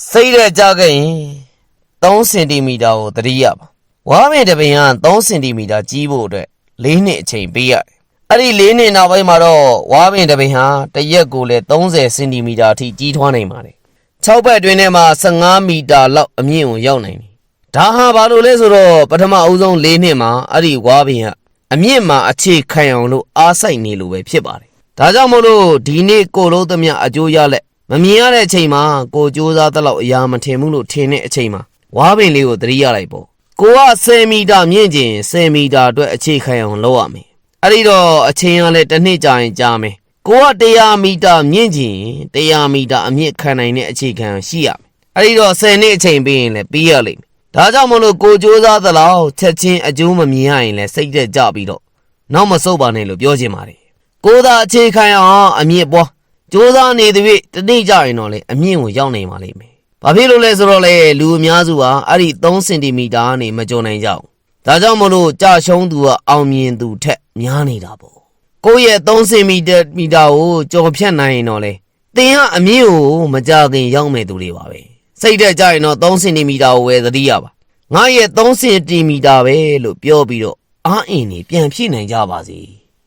စိတ်ရကြခဲ့ရင်3စင်တီမီတာကိုသတိရပါဝါပင်တပင်က3စင်တီမီတာကြီးဖို့အတွက်4နှစ်အချိန်ပေးရတယ်အဲ့ဒီ4နှစ်နောက်ပိုင်းမှာတော့ဝါပင်တပင်ဟာတစ်ရက်ကိုလည်း30စင်တီမီတာအထိကြီးထွားနိုင်ပါတယ်6ဘက်အတွင်းထဲမှာ15မီတာလောက်အမြင့်ကိုရောက်နိုင်တယ်ဒါဟာဘာလို့လဲဆိုတော့ပထမအဦးဆုံး4နှစ်မှာအဲ့ဒီဝါပင်ကအမြင့်မှာအခြေခံအောင်လို့အားစိုက်နေလို့ပဲဖြစ်ပါတယ်ဒါကြောင့်မို့လို့ဒီနေ့ကိုလုံးသမျှအကျိုးရလက်မမြင်ရတဲ့အချိန်မှာကိုကြိုးစားတဲ့လောက်အရာမထင်ဘူးလို့ထင်တဲ့အချိန်မှာဝါပင်လေးကိုသတိရလိုက်ပေါ့ကိုက10မီတာမြင့်ကျင်10မီတာအတွက်အခြေခံအောင်လုပ်ရမယ်အဲ့ဒီတော့အချိန်ကလည်းတစ်နှစ်ကြာရင်ကြာမယ်ကိုက100မီတာမြင့်ကျင်100မီတာအမြင့်ခံနိုင်တဲ့အခြေခံရှိရမယ်အဲ့ဒီတော့10နှစ်အချိန်ပေးရင်လည်းပြီးရလိမ့်မယ်ဒါကြောင့်မလို့ကိုကြိုးစားသလောက်ချက်ချင်းအကျိုးမမြင်ရရင်လည်းစိတ်သက်ကြပြီးတော့နောက်မဆုတ်ပါနဲ့လို့ပြောချင်ပါတယ်ကိုသာအခြေခံအောင်အမြင့်ပွားကြိုးစားနေသည်တနေ့ကြရင်တော့လေအမြင့်ကိုရောက်နိုင်ပါလိမ့်မယ်ဘာဖြစ်လို့လဲဆိုတော့လေလူအများစုဟာအဲ့ဒီ3စင်တီမီတာကနေမကျော်နိုင်ကြဘူးဒါကြောင့်မလို့ကြာရှုံးသူကအောင်မြင်သူထက်များနေတာပေါ့ကိုယ့်ရဲ့3စင်မီတာကိုကျော်ဖြတ်နိုင်ရင်တော့လေသင်ကအမြင့်ကိုမကြခင်ရောက်မဲ့သူတွေပါပဲစိတ်တက်ကြရင်တော့3စင်တီမီတာကိုပဲသတိရပါငါရဲ့3စင်တီမီတာပဲလို့ပြောပြီးတော့အားအင်းနေပြန်ဖြည့်နိုင်ကြပါစေ